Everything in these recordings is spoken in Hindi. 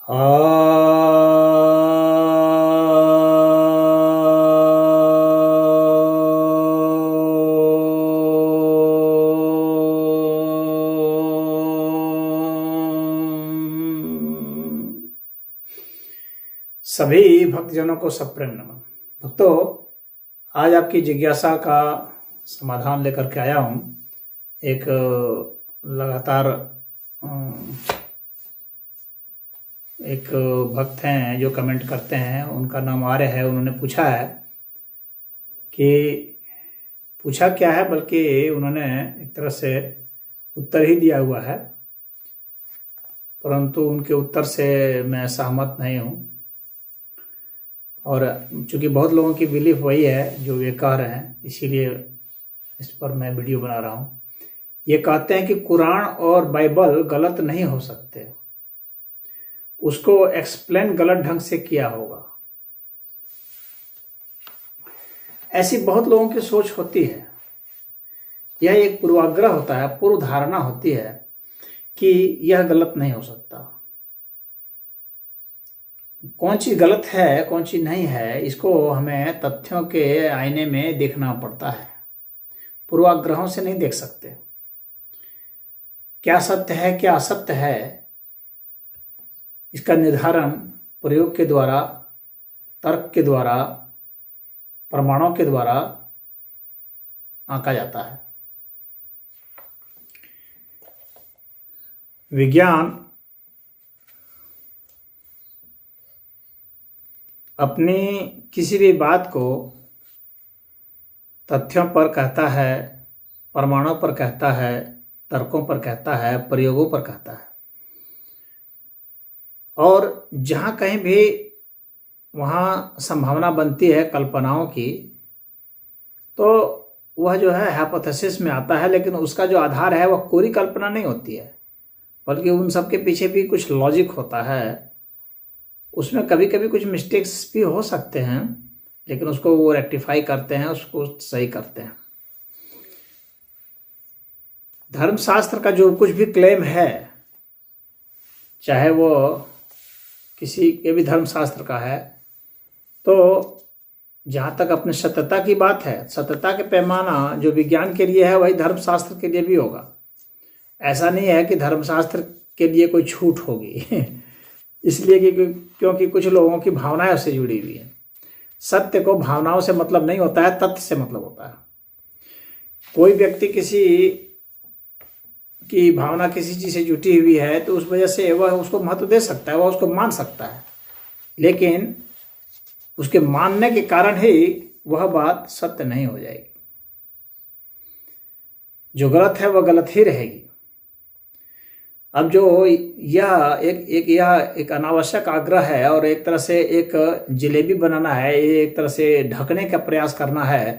आ सभी भक्तजनों को सप्रेम नमन। भक्तों, आज आपकी जिज्ञासा का समाधान लेकर के आया हूँ। एक लगातार एक भक्त हैं जो कमेंट करते हैं, उनका नाम आर्य है। उन्होंने पूछा है कि पूछा क्या है, बल्कि उन्होंने एक तरह से उत्तर ही दिया हुआ है, परंतु उनके उत्तर से मैं सहमत नहीं हूँ। और चूँकि बहुत लोगों की बिलीफ वही है जो वे कह रहे हैं, इसीलिए इस पर मैं वीडियो बना रहा हूँ। ये कहते हैं कि कुरान और बाइबल गलत नहीं हो सकते, उसको एक्सप्लेन गलत ढंग से किया होगा। ऐसी बहुत लोगों की सोच होती है। यह एक पूर्वाग्रह होता है, पूर्व धारणा होती है कि यह गलत नहीं हो सकता। कौन चीज़ गलत है कौन चीज़ नहीं है, इसको हमें तथ्यों के आईने में देखना पड़ता है। पूर्वाग्रहों से नहीं देख सकते। क्या सत्य है क्या असत्य है, इसका निर्धारण प्रयोग के द्वारा, तर्क के द्वारा, प्रमाणों के द्वारा आंका जाता है। विज्ञान अपनी किसी भी बात को तथ्यों पर कहता है, प्रमाणों पर कहता है, तर्कों पर कहता है, प्रयोगों पर कहता है। और जहाँ कहीं भी वहाँ संभावना बनती है कल्पनाओं की, तो वह जो है हाइपोथेसिस में आता है। लेकिन उसका जो आधार है वह कोरी कल्पना नहीं होती है, बल्कि उन सब के पीछे भी कुछ लॉजिक होता है। उसमें कभी कभी कुछ मिस्टेक्स भी हो सकते हैं, लेकिन उसको वो रेक्टिफाई करते हैं, उसको सही करते हैं। धर्मशास्त्र का जो कुछ भी क्लेम है, चाहे वो किसी के भी धर्मशास्त्र का है, तो जहाँ तक अपनी सत्यता की बात है, सत्यता के पैमाना जो विज्ञान के लिए है वही धर्मशास्त्र के लिए भी होगा। ऐसा नहीं है कि धर्मशास्त्र के लिए कोई छूट होगी इसलिए कि क्योंकि कुछ लोगों की भावनाएं उससे जुड़ी हुई हैं। सत्य को भावनाओं से मतलब नहीं होता है, तथ्य से मतलब होता है। कोई व्यक्ति किसी की भावना किसी चीज़ से जुटी हुई है तो उस वजह से वह उसको महत्व दे सकता है, वह उसको मान सकता है, लेकिन उसके मानने के कारण ही वह बात सत्य नहीं हो जाएगी। जो गलत है वह गलत ही रहेगी। अब जो यह एक अनावश्यक आग्रह है और एक तरह से एक जलेबी बनाना है, एक तरह से ढकने का प्रयास करना है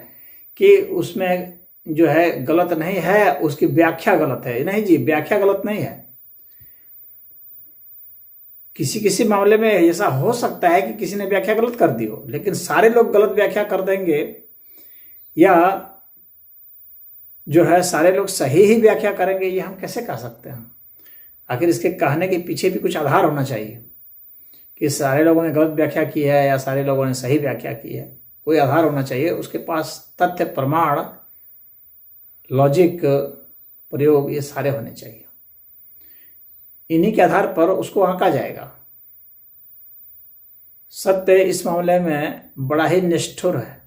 कि उसमें जो है गलत नहीं है, उसकी व्याख्या गलत है। नहीं जी, व्याख्या गलत नहीं है। किसी किसी मामले में ऐसा हो सकता है कि किसी ने व्याख्या गलत कर दी हो, लेकिन सारे लोग गलत व्याख्या कर देंगे या जो है सारे लोग सही ही व्याख्या करेंगे, ये हम कैसे कह सकते हैं? आखिर इसके कहने के पीछे भी कुछ आधार होना चाहिए कि सारे लोगों ने गलत व्याख्या की है या सारे लोगों ने सही व्याख्या की है। कोई आधार होना चाहिए, उसके पास तथ्य, प्रमाण, लॉजिक, प्रयोग, ये सारे होने चाहिए। इन्हीं के आधार पर उसको आंका जाएगा। सत्य इस मामले में बड़ा ही निष्ठुर है।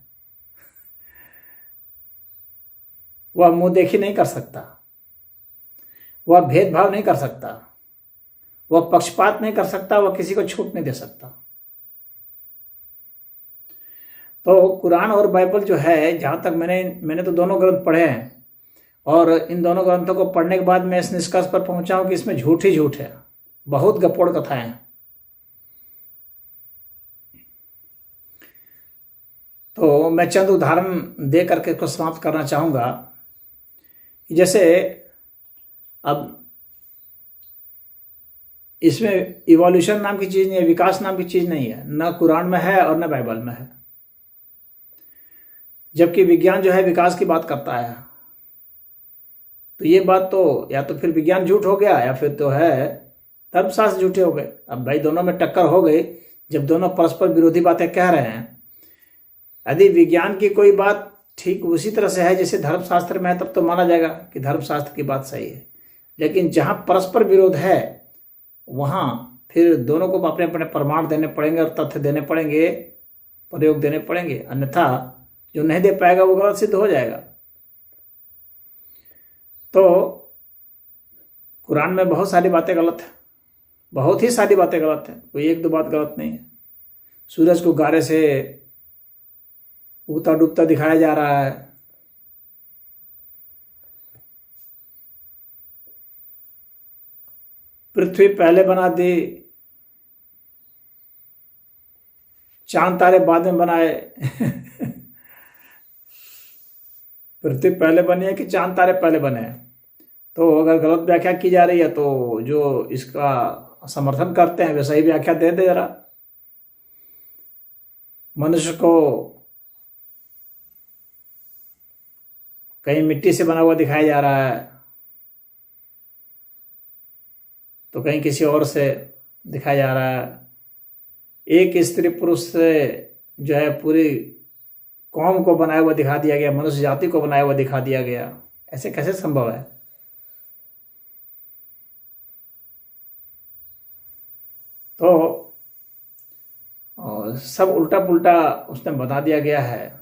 वह मुंह देखी नहीं कर सकता, वह भेदभाव नहीं कर सकता, वह पक्षपात नहीं कर सकता, वह किसी को छूट नहीं दे सकता। तो कुरान और बाइबल जो है, जहाँ तक मैंने तो दोनों ग्रंथ पढ़े हैं, और इन दोनों ग्रंथों को पढ़ने के बाद मैं इस निष्कर्ष पर पहुंचा हूं कि इसमें झूठ ही झूठ है, बहुत गपोड़ कथाएं हैं। तो मैं चंद उदाहरण दे करके इसको समाप्त करना चाहूँगा। जैसे अब इसमें इवोल्यूशन नाम की चीज़ नहीं है, विकास नाम की चीज़ नहीं है, न कुरान में है और न बाइबल में है। जबकि विज्ञान जो है विकास की बात करता है, तो ये बात तो या तो फिर विज्ञान झूठ हो गया या फिर तो है धर्मशास्त्र झूठे हो गए। अब भाई दोनों में टक्कर हो गई, जब दोनों परस्पर विरोधी बातें कह रहे हैं। यदि विज्ञान की कोई बात ठीक उसी तरह से है जैसे धर्मशास्त्र में है, तब तो माना जाएगा कि धर्मशास्त्र की बात सही है। लेकिन जहां परस्पर विरोध है वहां फिर दोनों को अपने अपने प्रमाण देने पड़ेंगे और तथ्य देने पड़ेंगे, प्रयोग देने पड़ेंगे, अन्यथा जो नहीं दे पाएगा वो गलत सिद्ध हो जाएगा। तो कुरान में बहुत सारी बातें गलत है, बहुत ही सारी बातें गलत है, कोई एक दो बात गलत नहीं है। सूरज को गारे से उगता डूबता दिखाया जा रहा है, पृथ्वी पहले बना दी, चांद तारे बाद में बनाए पृथ्वी पहले बनी है कि चांद तारे पहले बने हैं? तो अगर गलत व्याख्या की जा रही है तो जो इसका समर्थन करते हैं वे सही व्याख्या दे दे जरा। मनुष्य को कहीं मिट्टी से बना हुआ दिखाया जा रहा है, तो कहीं किसी और से दिखाया जा रहा है। एक स्त्री पुरुष से जो है पूरी कौम को बनाया हुआ दिखा दिया गया, मनुष्य जाति को बनाया हुआ दिखा दिया गया। ऐसे कैसे संभव है? तो सब उल्टा पुल्टा उसने बता दिया गया है।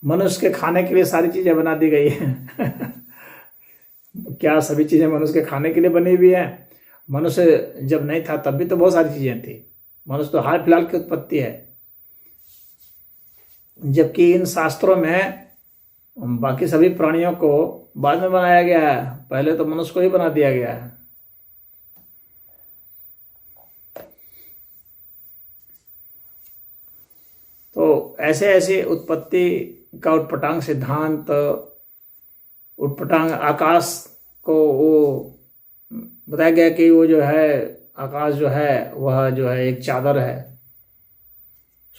मनुष्य के खाने के लिए सारी चीजें बना दी गई हैं क्या सभी चीजें मनुष्य के खाने के लिए बनी हुई है? मनुष्य जब नहीं था तब भी तो बहुत सारी चीजें थी। मनुष्य तो हाल फिलहाल की उत्पत्ति है, जबकि इन शास्त्रों में बाकी सभी प्राणियों को बाद में बनाया गया है, पहले तो मनुष्य को ही बना दिया गया है। तो ऐसे ऐसे उत्पत्ति का उटपटांग सिद्धांत, उटपटांग आकाश को वो बताया गया कि वो जो है आकाश जो है वह जो है एक चादर है,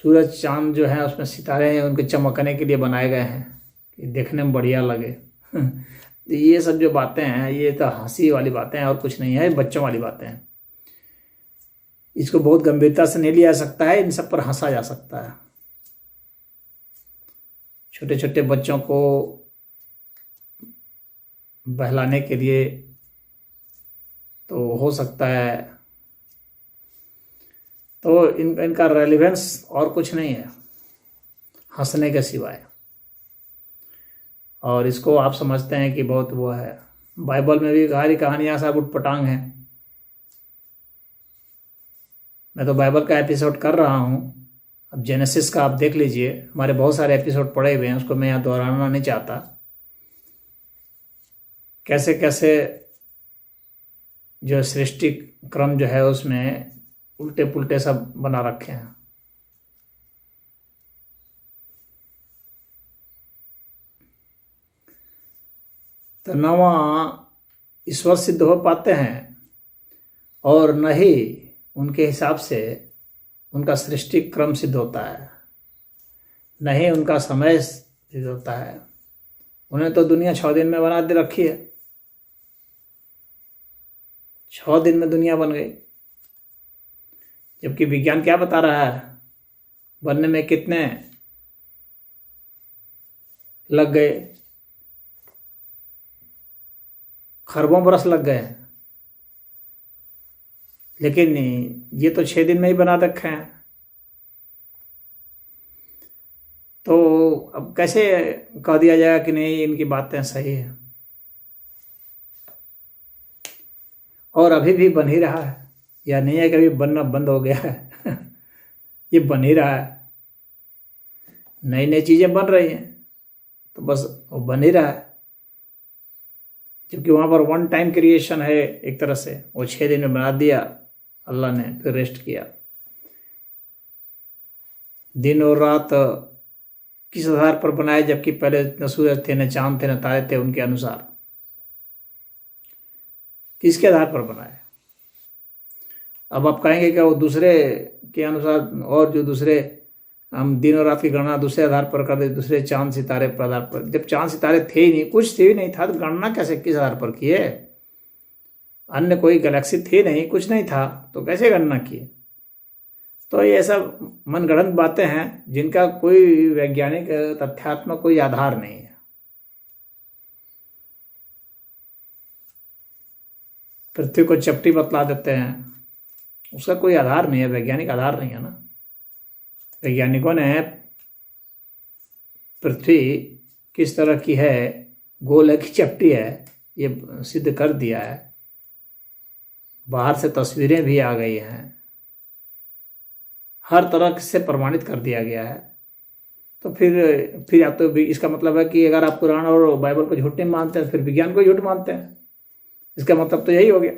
सूरज चांद जो है उसमें सितारे हैं, उनके चमकने के लिए बनाए गए हैं कि देखने में बढ़िया लगे तो ये सब जो बातें हैं ये तो हंसी वाली बातें हैं और कुछ नहीं है, बच्चों वाली बातें हैं। इसको बहुत गंभीरता से नहीं लिया जा सकता है, इन सब पर हंसा जा सकता है। छोटे छोटे बच्चों को बहलाने के लिए तो हो सकता है, तो इनका रेलिवेंस और कुछ नहीं है हंसने के सिवाय। और इसको आप समझते हैं कि बहुत वो है। बाइबल में भी सारी कहानियां सब उटपटांग हैं। मैं तो बाइबल का एपिसोड कर रहा हूँ, अब जेनेसिस का आप देख लीजिए, हमारे बहुत सारे एपिसोड पड़े हुए हैं, उसको मैं यहाँ दोहराना नहीं चाहता। कैसे कैसे जो सृष्टि क्रम जो है उसमें उल्टे पुल्टे सब बना रखे हैं। तो न वहाँ ईश्वर सिद्ध हो पाते हैं और न ही उनके हिसाब से उनका सृष्टि क्रम सिद्ध होता है, न ही उनका समय सिद्ध होता है। उन्हें तो दुनिया 6 दिन में बना दे रखी है, 6 दिन में दुनिया बन गई, जबकि विज्ञान क्या बता रहा है बनने में कितने लग गए, खरबों बरस लग गए, लेकिन ये तो 6 दिन में ही बना रखे हैं। तो अब कैसे कह दिया जाएगा कि नहीं इनकी बातें सही है? और अभी भी बन ही रहा है, या नहीं है कि अभी बनना बंद हो गया है ये बन ही रहा है, नई नई चीजें बन रही हैं, तो बस वो बन ही रहा है। क्योंकि वहां पर वन टाइम क्रिएशन है एक तरह से, वो 6 दिन में बना दिया अल्लाह ने, फिर रेस्ट किया। दिन और रात किस आधार पर बनाए, जबकि पहले न सूरज थे, न चांद थे, न तारे थे, उनके अनुसार किसके आधार पर बनाए? अब आप कहेंगे कि वो दूसरे के अनुसार, और जो दूसरे हम दिन और रात की गणना दूसरे आधार पर कर दे, दूसरे चांद सितारे पर आधार पर। जब चांद सितारे थे ही नहीं, कुछ थे ही नहीं था, तो गणना कैसे किस आधार पर किए? अन्य कोई गैलेक्सी थी नहीं, कुछ नहीं था, तो कैसे गणना किए? तो ये सब मनगढ़ंत बातें हैं जिनका कोई वैज्ञानिक तथ्यात्मक कोई आधार नहीं है। पृथ्वी को चपटी बतला देते हैं, उसका कोई आधार नहीं है, वैज्ञानिक आधार नहीं है ना। वैज्ञानिकों ने पृथ्वी किस तरह की है, गोल है कि चपटी है, ये सिद्ध कर दिया है। बाहर से तस्वीरें भी आ गई हैं, हर तरह से प्रमाणित कर दिया गया है। तो फिर आप तो इसका मतलब है कि अगर आप कुरान और बाइबल को झूठ नहीं मानते हैं, फिर विज्ञान को झूठ मानते हैं। इसका मतलब तो यही हो गया।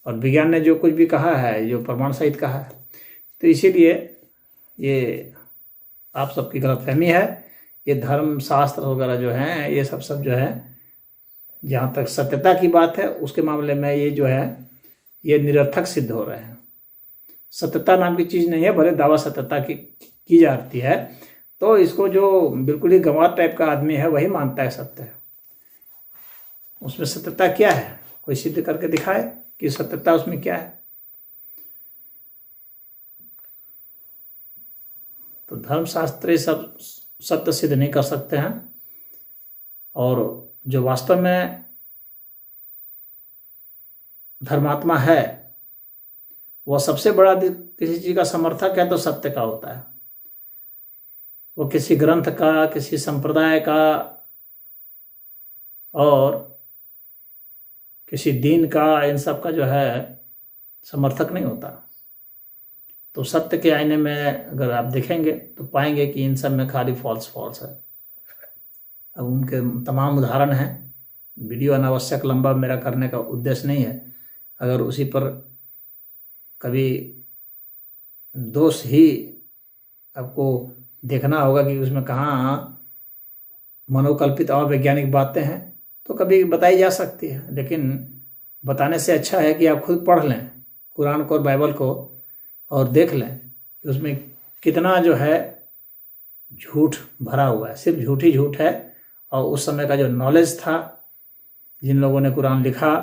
और विज्ञान ने जो कुछ भी कहा है, जो प्रमाण सहित कहा है, तो इसीलिए ये आप सबकी गलतफहमी है। ये धर्म शास्त्र वगैरह जो हैं, ये सब जो है, जहाँ तक सत्यता की बात है उसके मामले में ये जो है ये निरर्थक सिद्ध हो रहे हैं। सत्यता नाम की चीज़ नहीं है, भले दावा सत्यता की जाती है, तो इसको जो बिल्कुल ही गंवार टाइप का आदमी है वही मानता है सत्य है। उसमें सत्यता क्या है? कोई सिद्ध करके दिखाए कि सत्यता उसमें क्या है। तो धर्मशास्त्र सब सत्य सिद्ध नहीं कर सकते हैं। और जो वास्तव में धर्मात्मा है वह सबसे बड़ा किसी चीज का समर्थक है तो सत्य का होता है। वो किसी ग्रंथ का, किसी संप्रदाय का और किसी दीन का, इन सब का जो है समर्थक नहीं होता। तो सत्य के आईने में अगर आप देखेंगे तो पाएंगे कि इन सब में खाली फॉल्स है। अब उनके तमाम उदाहरण हैं। वीडियो अनावश्यक लंबा मेरा करने का उद्देश्य नहीं है। अगर उसी पर कभी दोष ही आपको देखना होगा कि उसमें कहाँ मनोकल्पित अवैज्ञानिक बातें हैं तो कभी बताई जा सकती है, लेकिन बताने से अच्छा है कि आप खुद पढ़ लें कुरान को और बाइबल को और देख लें कि उसमें कितना जो है झूठ भरा हुआ है। सिर्फ झूठ ही झूठ है। और उस समय का जो नॉलेज था, जिन लोगों ने कुरान लिखा,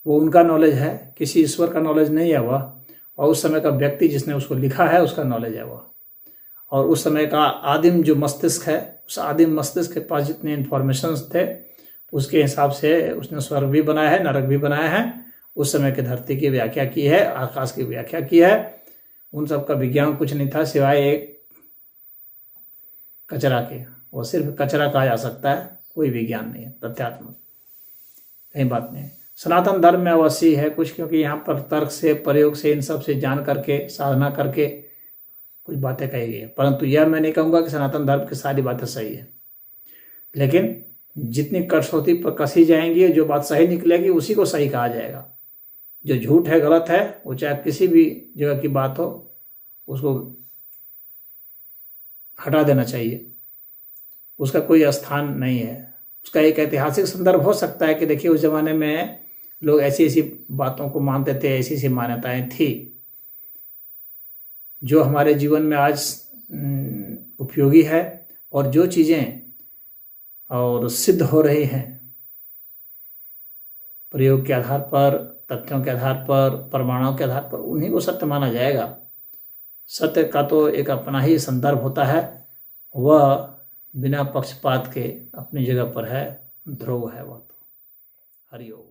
वो उनका नॉलेज है, किसी ईश्वर का नॉलेज नहीं है वह। और उस समय का व्यक्ति जिसने उसको लिखा है उसका नॉलेज है वह। और उस समय का आदिम जो मस्तिष्क है, उस आदिम मस्तिष्क के पास जितने इन्फॉर्मेशंस थे उसके हिसाब से उसने स्वर्ग भी बनाया है, नरक भी बनाया है, उस समय की धरती की व्याख्या की है, आकाश की व्याख्या की है। उन सब का विज्ञान कुछ नहीं था सिवाय एक कचरा के। वो सिर्फ कचरा कहा जा सकता है, कोई विज्ञान नहीं है, तथ्यात्मक कहीं बात नहीं है। सनातन धर्म में अवश्य है कुछ, क्योंकि यहाँ पर तर्क से, प्रयोग से, इन सब से जान करके, साधना करके कुछ बातें कही गई है। परंतु यह मैं नहीं कहूँगा कि सनातन धर्म की सारी बातें सही है, लेकिन जितनी कसौटी पर कसी जाएंगी, जो बात सही निकलेगी उसी को सही कहा जाएगा। जो झूठ है, गलत है, वो चाहे किसी भी जगह की बात हो, उसको हटा देना चाहिए। उसका कोई स्थान नहीं है। उसका एक ऐतिहासिक संदर्भ हो सकता है कि देखिए उस जमाने में लोग ऐसी ऐसी बातों को मानते थे, ऐसी ऐसी मान्यताएं थी जो हमारे जीवन में आज उपयोगी है। और जो चीज़ें और सिद्ध हो रही हैं प्रयोग के आधार पर, तथ्यों के आधार पर, प्रमाणों के आधार पर, उन्हीं को सत्य माना जाएगा। सत्य का तो एक अपना ही संदर्भ होता है, वह बिना पक्षपात के अपनी जगह पर है, ध्रुव है वह तो। हरिओम।